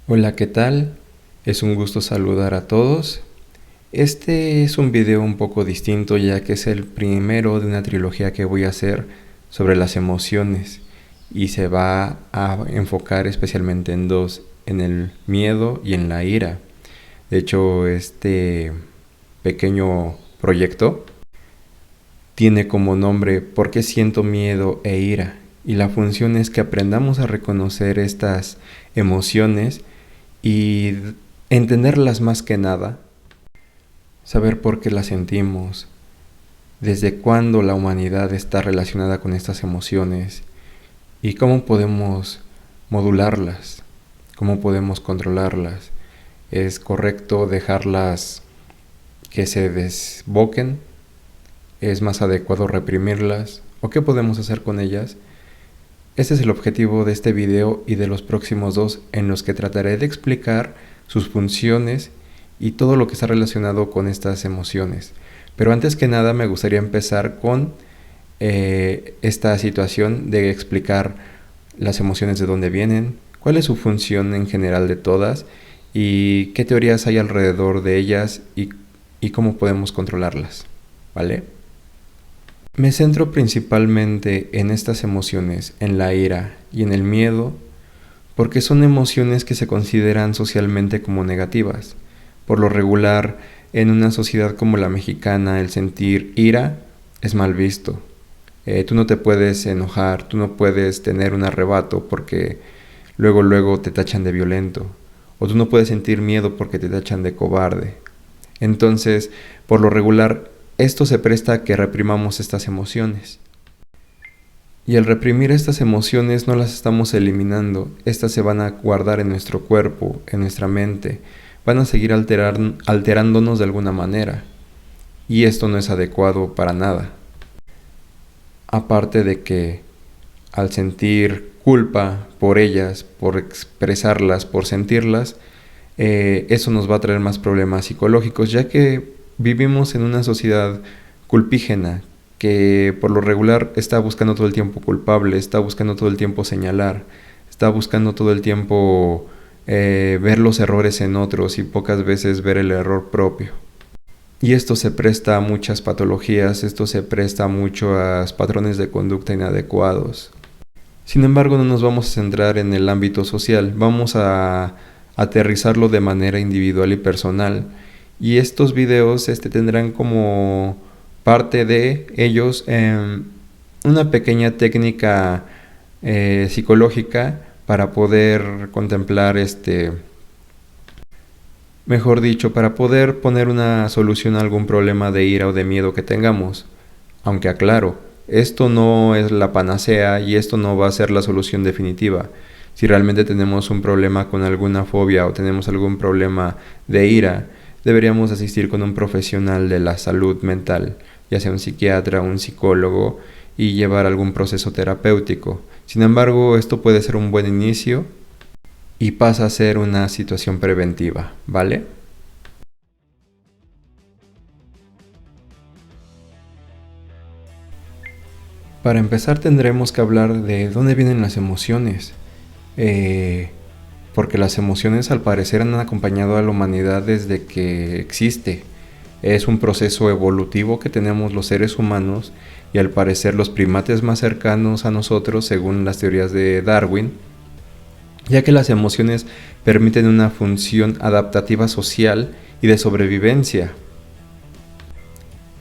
Hola, ¿qué tal? Es un gusto saludar a todos. Este es un video un poco distinto ya que es el primero de una trilogía que voy a hacer sobre las emociones y se va a enfocar especialmente en dos, en el miedo y en la ira. De hecho, este pequeño proyecto tiene como nombre ¿Por qué siento miedo e ira? Y la función es que aprendamos a reconocer estas emociones y entenderlas más que nada, saber por qué las sentimos, desde cuándo la humanidad está relacionada con estas emociones y cómo podemos modularlas, cómo podemos controlarlas. ¿Es correcto dejarlas que se desboquen? ¿Es más adecuado reprimirlas? ¿O qué podemos hacer con ellas? Este es el objetivo de este video y de los próximos dos, en los que trataré de explicar sus funciones y todo lo que está relacionado con estas emociones. Pero antes que nada me gustaría empezar con esta situación de explicar las emociones, de dónde vienen, cuál es su función en general de todas y qué teorías hay alrededor de ellas y cómo podemos controlarlas, ¿vale? Me centro principalmente en estas emociones, en la ira y en el miedo, porque son emociones que se consideran socialmente como negativas. Por lo regular, en una sociedad como la mexicana, el sentir ira es mal visto. Tú no te puedes enojar, tú no puedes tener un arrebato porque luego te tachan de violento. O tú no puedes sentir miedo porque te tachan de cobarde. Entonces, por lo regular, esto se presta a que reprimamos estas emociones. Y al reprimir estas emociones no las estamos eliminando, estas se van a guardar en nuestro cuerpo, en nuestra mente, van a seguir alterándonos de alguna manera. Y esto no es adecuado para nada. Aparte de que al sentir culpa por ellas, por expresarlas, por sentirlas, eso nos va a traer más problemas psicológicos, ya que vivimos en una sociedad culpígena que por lo regular está buscando todo el tiempo culpable, está buscando todo el tiempo señalar, está buscando todo el tiempo ver los errores en otros y pocas veces ver el error propio. Y esto se presta a muchas patologías, esto se presta mucho a patrones de conducta inadecuados. Sin embargo, no nos vamos a centrar en el ámbito social, vamos a aterrizarlo de manera individual y personal. Y estos videos tendrán como parte de ellos una pequeña técnica psicológica para poder contemplar mejor dicho, para poder poner una solución a algún problema de ira o de miedo que tengamos. Aunque aclaro, esto no es la panacea y esto no va a ser la solución definitiva. Si realmente tenemos un problema con alguna fobia o tenemos algún problema de ira, deberíamos asistir con un profesional de la salud mental, ya sea un psiquiatra, un psicólogo, y llevar algún proceso terapéutico. Sin embargo, esto puede ser un buen inicio y pasa a ser una situación preventiva, ¿vale? Para empezar tendremos que hablar de dónde vienen las emociones, porque las emociones al parecer han acompañado a la humanidad desde que existe. Es un proceso evolutivo que tenemos los seres humanos y al parecer los primates más cercanos a nosotros, según las teorías de Darwin, ya que las emociones permiten una función adaptativa social y de sobrevivencia.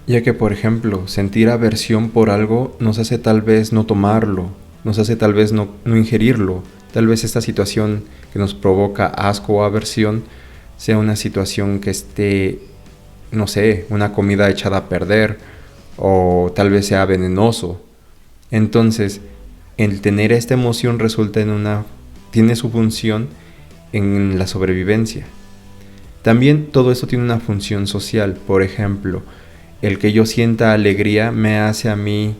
Ya que, por ejemplo, sentir aversión por algo nos hace tal vez no tomarlo, nos hace tal vez no ingerirlo. Tal vez esta situación que nos provoca asco o aversión sea una situación que esté, no sé, una comida echada a perder o tal vez sea venenoso. Entonces, el tener esta emoción tiene su función en la sobrevivencia. También todo esto tiene una función social. Por ejemplo, el que yo sienta alegría me hace a mí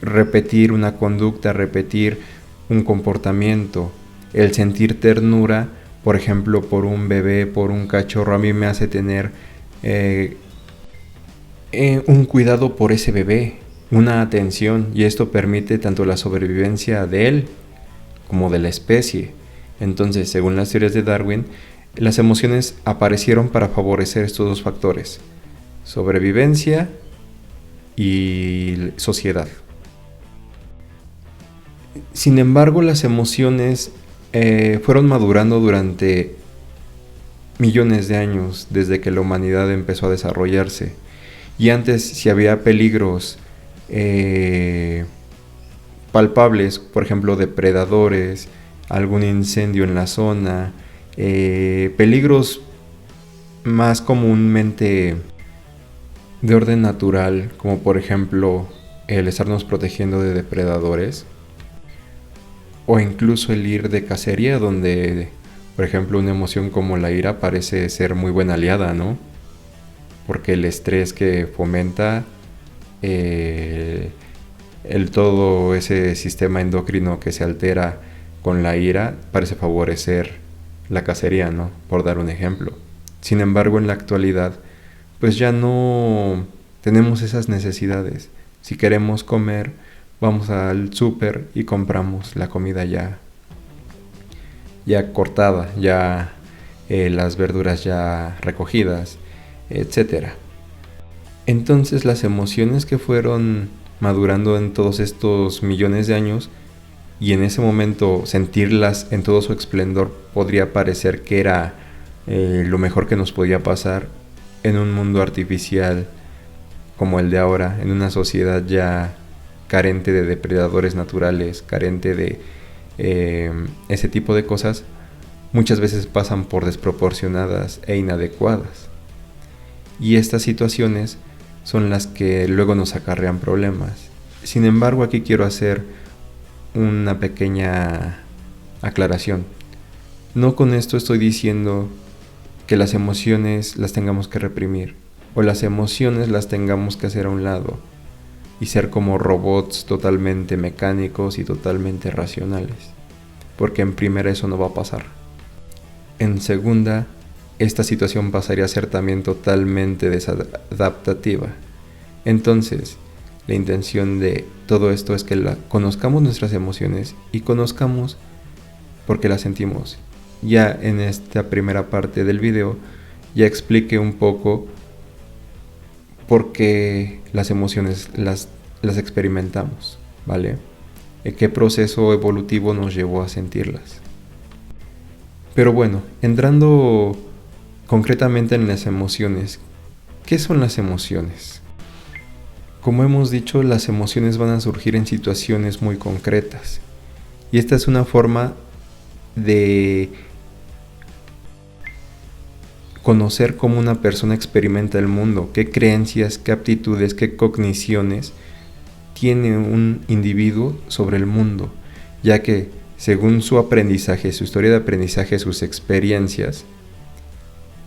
repetir una conducta, repetir un comportamiento. El sentir ternura, por ejemplo, por un bebé, por un cachorro, a mí me hace tener un cuidado por ese bebé, una atención, y esto permite tanto la sobrevivencia de él como de la especie. Entonces, según las teorías de Darwin, las emociones aparecieron para favorecer estos dos factores: sobrevivencia y sociedad. Sin embargo, las emociones fueron madurando durante millones de años desde que la humanidad empezó a desarrollarse. Y antes, si había peligros palpables, por ejemplo depredadores, algún incendio en la zona, peligros más comúnmente de orden natural, como por ejemplo el estarnos protegiendo de depredadores, o incluso el ir de cacería, donde por ejemplo una emoción como la ira parece ser muy buena aliada, ¿no? Porque el estrés que fomenta todo ese sistema endocrino que se altera con la ira parece favorecer la cacería, ¿no? Por dar un ejemplo. Sin embargo, en la actualidad, pues ya no tenemos esas necesidades. Si queremos comer, vamos al súper y compramos la comida ya cortada, ya las verduras ya recogidas, etcétera. Entonces, las emociones que fueron madurando en todos estos millones de años, y en ese momento sentirlas en todo su esplendor, podría parecer que era lo mejor que nos podía pasar en un mundo artificial como el de ahora, en una sociedad ya carente de depredadores naturales, carente de ese tipo de cosas. Muchas veces pasan por desproporcionadas e inadecuadas, y estas situaciones son las que luego nos acarrean problemas. Sin embargo, aquí quiero hacer una pequeña aclaración. No con esto estoy diciendo que las emociones las tengamos que reprimir, o las emociones las tengamos que hacer a un lado y ser como robots totalmente mecánicos y totalmente racionales, porque en primera eso no va a pasar. En segunda, esta situación pasaría a ser también totalmente desadaptativa. Entonces, la intención de todo esto es que conozcamos nuestras emociones y conozcamos por qué las sentimos. Ya en esta primera parte del video ya expliqué un poco por qué las emociones las experimentamos, ¿vale? ¿Qué proceso evolutivo nos llevó a sentirlas? Pero bueno, entrando concretamente en las emociones, ¿qué son las emociones? Como hemos dicho, las emociones van a surgir en situaciones muy concretas, y esta es una forma de conocer cómo una persona experimenta el mundo, qué creencias, qué aptitudes, qué cogniciones tiene un individuo sobre el mundo, ya que según su aprendizaje, su historia de aprendizaje, sus experiencias,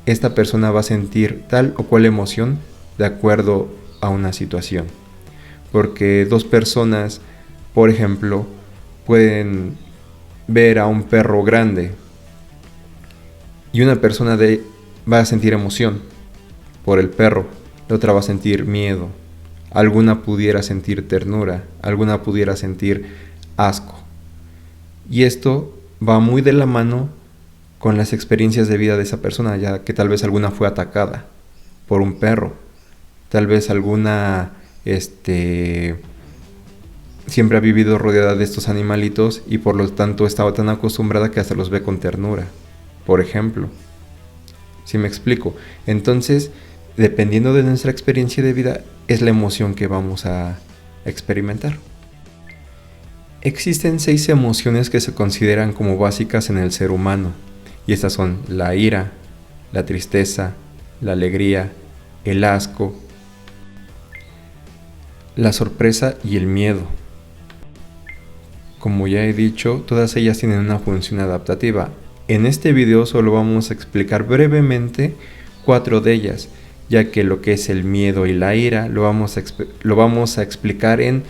esta persona va a sentir tal o cual emoción de acuerdo a una situación. Porque dos personas, por ejemplo, pueden ver a un perro grande y una persona va a sentir emoción por el perro, la otra va a sentir miedo, alguna pudiera sentir ternura, alguna pudiera sentir asco. Y esto va muy de la mano con las experiencias de vida de esa persona, ya que tal vez alguna fue atacada por un perro, tal vez alguna siempre ha vivido rodeada de estos animalitos y por lo tanto estaba tan acostumbrada que hasta los ve con ternura, por ejemplo. ¿Sí me explico? Entonces, dependiendo de nuestra experiencia de vida, es la emoción que vamos a experimentar. Existen 6 emociones que se consideran como básicas en el ser humano, y estas son la ira, la tristeza, la alegría, el asco, la sorpresa y el miedo. Como ya he dicho, todas ellas tienen una función adaptativa. En este video solo vamos a explicar brevemente 4 de ellas, ya que lo que es el miedo y la ira lo vamos a explicar en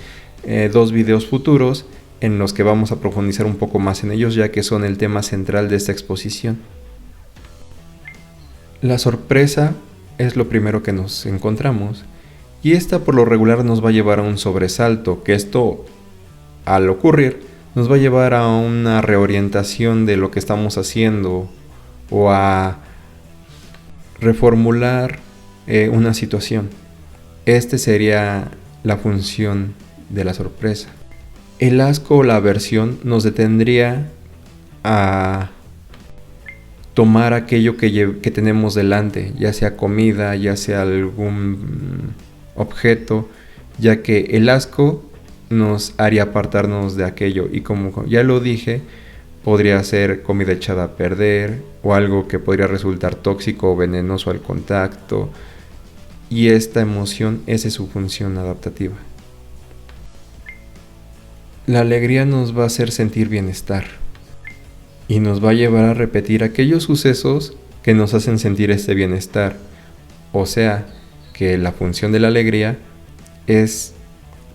2 videos futuros, en los que vamos a profundizar un poco más en ellos, ya que son el tema central de esta exposición. La sorpresa es lo primero que nos encontramos, y esta por lo regular nos va a llevar a un sobresalto, que esto, al ocurrir, nos va a llevar a una reorientación de lo que estamos haciendo o a reformular una situación. Este sería la función de la sorpresa. El asco o la aversión nos detendría a tomar aquello que tenemos delante, ya sea comida, ya sea algún objeto, ya que el asco nos haría apartarnos de aquello, y como ya lo dije, podría ser comida echada a perder o algo que podría resultar tóxico o venenoso al contacto, y esta emoción, esa es su función adaptativa. La alegría nos va a hacer sentir bienestar y nos va a llevar a repetir aquellos sucesos que nos hacen sentir este bienestar. O sea, que la función de la alegría es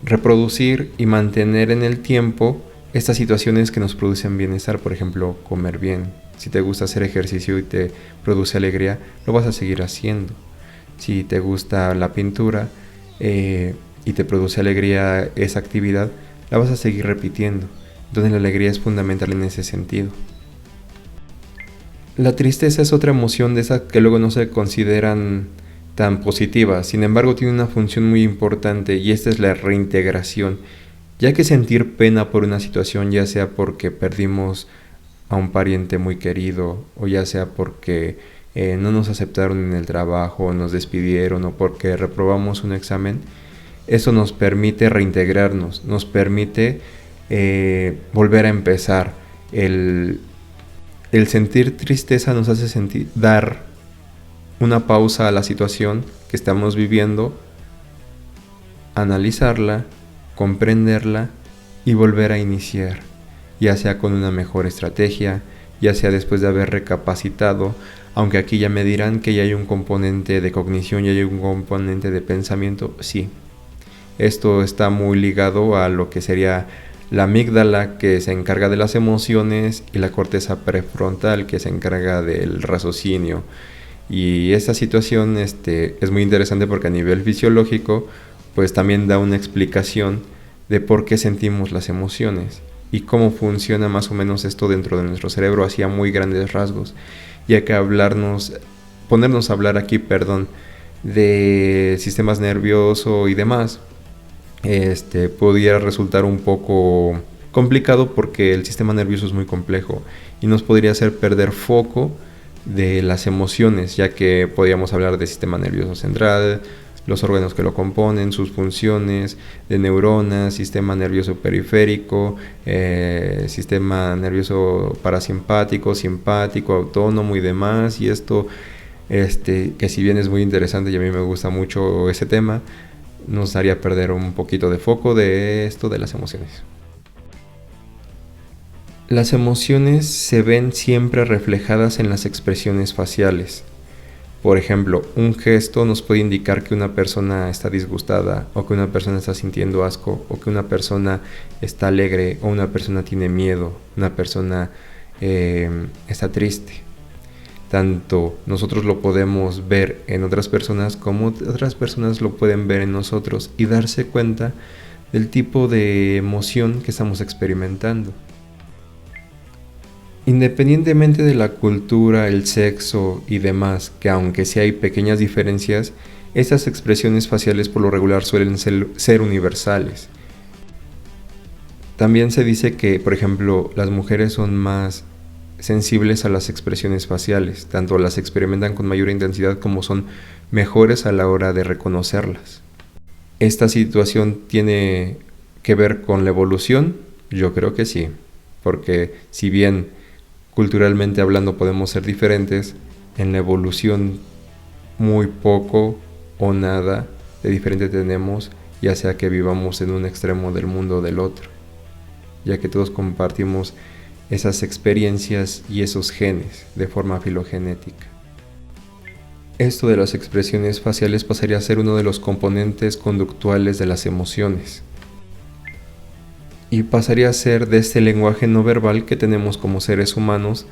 reproducir y mantener en el tiempo estas situaciones que nos producen bienestar. Por ejemplo, comer bien. Si te gusta hacer ejercicio y te produce alegría, lo vas a seguir haciendo. Si te gusta la pintura y te produce alegría esa actividad, la vas a seguir repitiendo. Entonces la alegría es fundamental en ese sentido. La tristeza es otra emoción de esas que luego no se consideran tan positivas, sin embargo tiene una función muy importante, y esta es la reintegración, ya que sentir pena por una situación, ya sea porque perdimos a un pariente muy querido, o ya sea porque no nos aceptaron en el trabajo, o nos despidieron, o porque reprobamos un examen, eso nos permite reintegrarnos, nos permite volver a empezar. El sentir tristeza nos hace dar una pausa a la situación que estamos viviendo, analizarla, comprenderla y volver a iniciar, ya sea con una mejor estrategia, ya sea después de haber recapacitado, aunque aquí ya me dirán que ya hay un componente de cognición, ya hay un componente de pensamiento. Sí, esto está muy ligado a lo que sería la amígdala, que se encarga de las emociones, y la corteza prefrontal, que se encarga del raciocinio. Y esta situación es muy interesante porque a nivel fisiológico pues también da una explicación de por qué sentimos las emociones y cómo funciona más o menos esto dentro de nuestro cerebro hacia muy grandes rasgos, ya que ponernos a hablar aquí, de sistemas nerviosos y demás, pudiera resultar un poco complicado porque el sistema nervioso es muy complejo y nos podría hacer perder foco de las emociones, ya que podríamos hablar del sistema nervioso central, los órganos que lo componen, sus funciones, de neuronas, sistema nervioso periférico, sistema nervioso parasimpático, simpático, autónomo y demás. Y esto, que si bien es muy interesante y a mí me gusta mucho ese tema, nos haría perder un poquito de foco de esto de las emociones. Las emociones se ven siempre reflejadas en las expresiones faciales. Por ejemplo, un gesto nos puede indicar que una persona está disgustada, o que una persona está sintiendo asco, o que una persona está alegre, o una persona tiene miedo, una persona está triste. Tanto nosotros lo podemos ver en otras personas como otras personas lo pueden ver en nosotros y darse cuenta del tipo de emoción que estamos experimentando. Independientemente de la cultura, el sexo y demás, que aunque sí hay pequeñas diferencias, estas expresiones faciales por lo regular suelen ser universales. También se dice que, por ejemplo, las mujeres son más sensibles a las expresiones faciales, tanto las experimentan con mayor intensidad como son mejores a la hora de reconocerlas. ¿Esta situación tiene que ver con la evolución? Yo creo que sí, porque si bien culturalmente hablando podemos ser diferentes, en la evolución muy poco o nada de diferente tenemos, ya sea que vivamos en un extremo del mundo o del otro, ya que todos compartimos esas experiencias y esos genes de forma filogenética. Esto de las expresiones faciales pasaría a ser uno de los componentes conductuales de las emociones, y pasaría a ser de este lenguaje no verbal que tenemos como seres humanos,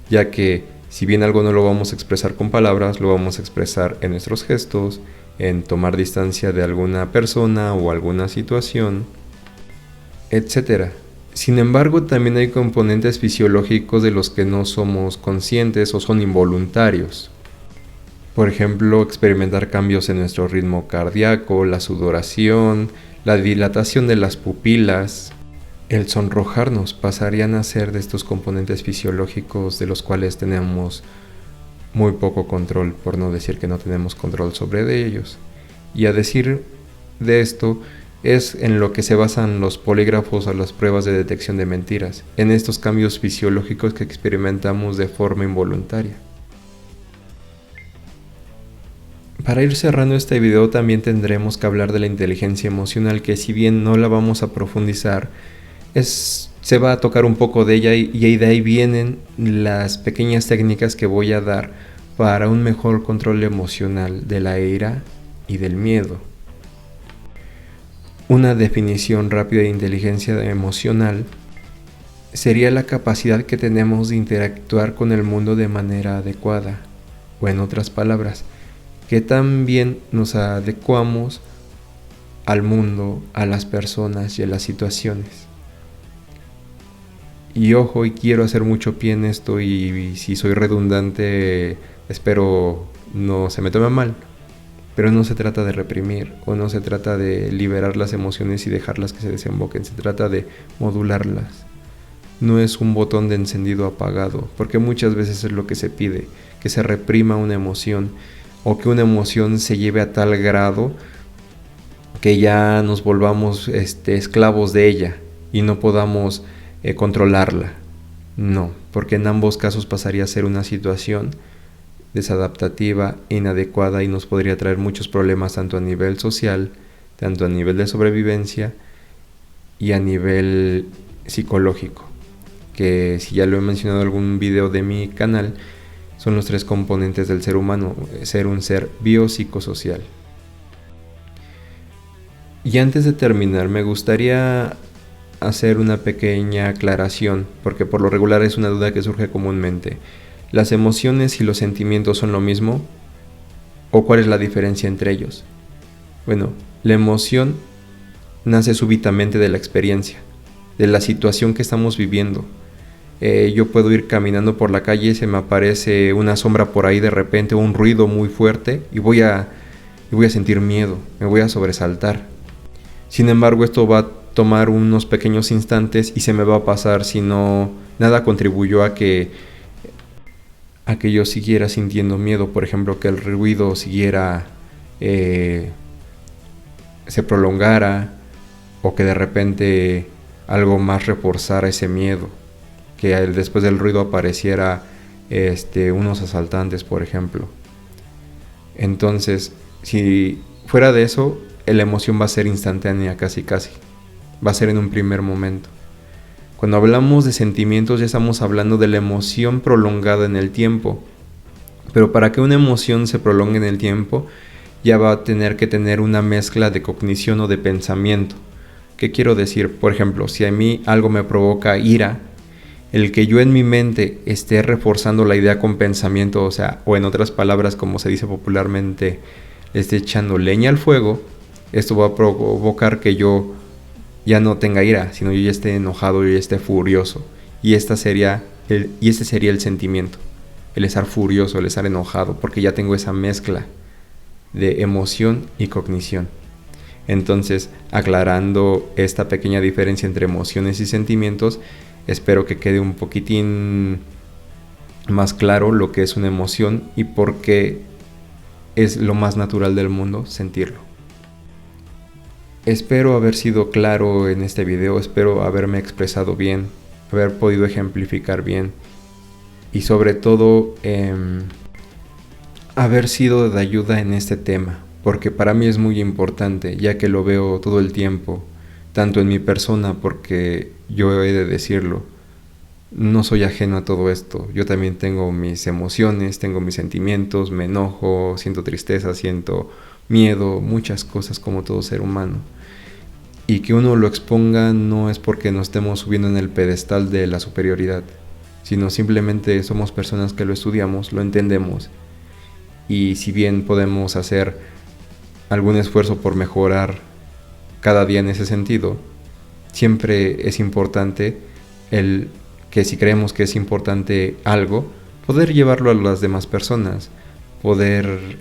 ya que si bien algo no lo vamos a expresar con palabras, lo vamos a expresar en nuestros gestos, en tomar distancia de alguna persona o alguna situación, etc. Sin embargo, también hay componentes fisiológicos de los que no somos conscientes o son involuntarios. Por ejemplo, experimentar cambios en nuestro ritmo cardíaco, la sudoración, la dilatación de las pupilas, el sonrojarnos pasarían a ser de estos componentes fisiológicos de los cuales tenemos muy poco control, por no decir que no tenemos control sobre ellos. Y a decir de esto es en lo que se basan los polígrafos o las pruebas de detección de mentiras, en estos cambios fisiológicos que experimentamos de forma involuntaria. Para ir cerrando este video también tendremos que hablar de la inteligencia emocional, que si bien no la vamos a profundizar, se va a tocar un poco de ella y de ahí vienen las pequeñas técnicas que voy a dar para un mejor control emocional de la ira y del miedo. Una definición rápida de inteligencia emocional sería la capacidad que tenemos de interactuar con el mundo de manera adecuada, o en otras palabras, que también nos adecuamos al mundo, a las personas y a las situaciones. Y ojo, y quiero hacer mucho pie en esto, y si soy redundante, espero no se me tome mal, pero no se trata de reprimir o no se trata de liberar las emociones y dejarlas que se desemboquen, se trata de modularlas. No es un botón de encendido apagado, porque muchas veces es lo que se pide, que se reprima una emoción o que una emoción se lleve a tal grado que ya nos volvamos esclavos de ella y no podamos controlarla. No, porque en ambos casos pasaría a ser una situación desadaptativa, inadecuada y nos podría traer muchos problemas tanto a nivel social, tanto a nivel de sobrevivencia y a nivel psicológico, que si ya lo he mencionado en algún video de mi canal, son los 3 componentes del ser humano, ser un ser biopsicosocial. Y antes de terminar, me gustaría hacer una pequeña aclaración, porque por lo regular es una duda que surge comúnmente. ¿Las emociones y los sentimientos son lo mismo? ¿O cuál es la diferencia entre ellos? Bueno, la emoción nace súbitamente de la experiencia, de la situación que estamos viviendo. Yo puedo ir caminando por la calle, se me aparece una sombra por ahí de repente, un ruido muy fuerte y voy a sentir miedo, me voy a sobresaltar. Sin embargo, esto va a tomar unos pequeños instantes y se me va a pasar si no nada contribuyó a que yo siguiera sintiendo miedo. Por ejemplo, que el ruido siguiera, se prolongara, o que de repente algo más reforzara ese miedo, que después del ruido apareciera unos asaltantes, por ejemplo. Entonces, si fuera de eso, la emoción va a ser instantánea, casi, va a ser en un primer momento. Cuando hablamos de sentimientos ya estamos hablando de la emoción prolongada en el tiempo, pero para que una emoción se prolongue en el tiempo, ya va a tener que tener una mezcla de cognición o de pensamiento. ¿Qué quiero decir? Por ejemplo, si a mí algo me provoca ira, el que yo en mi mente esté reforzando la idea con pensamiento, o en otras palabras, como se dice popularmente, esté echando leña al fuego, esto va a provocar que yo ya no tenga ira, sino yo ya esté enojado, yo ya esté furioso. Y este sería el sentimiento, el estar furioso, el estar enojado, porque ya tengo esa mezcla de emoción y cognición. Entonces, aclarando esta pequeña diferencia entre emociones y sentimientos, espero que quede un poquitín más claro lo que es una emoción y por qué es lo más natural del mundo sentirlo. Espero haber sido claro en este video, espero haberme expresado bien, haber podido ejemplificar bien y sobre todo haber sido de ayuda en este tema, porque para mí es muy importante, ya que lo veo todo el tiempo, tanto en mi persona, porque yo he de decirlo, no soy ajeno a todo esto, yo también tengo mis emociones, tengo mis sentimientos, me enojo, siento tristeza, siento miedo, muchas cosas como todo ser humano. Y que uno lo exponga no es porque nos estemos subiendo en el pedestal de la superioridad, sino simplemente somos personas que lo estudiamos, lo entendemos. Y si bien podemos hacer algún esfuerzo por mejorar cada día en ese sentido, Siempre es importante el que si creemos que es importante algo, poder llevarlo a las demás personas, poder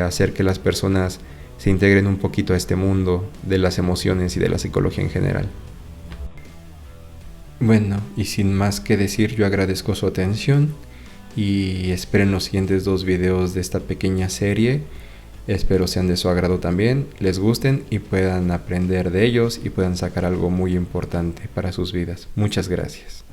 hacer que las personas se integren un poquito a este mundo de las emociones y de la psicología en general. Bueno, y sin más que decir, yo agradezco su atención y esperen los siguientes 2 videos de esta pequeña serie. Espero sean de su agrado también, les gusten y puedan aprender de ellos y puedan sacar algo muy importante para sus vidas. Muchas gracias.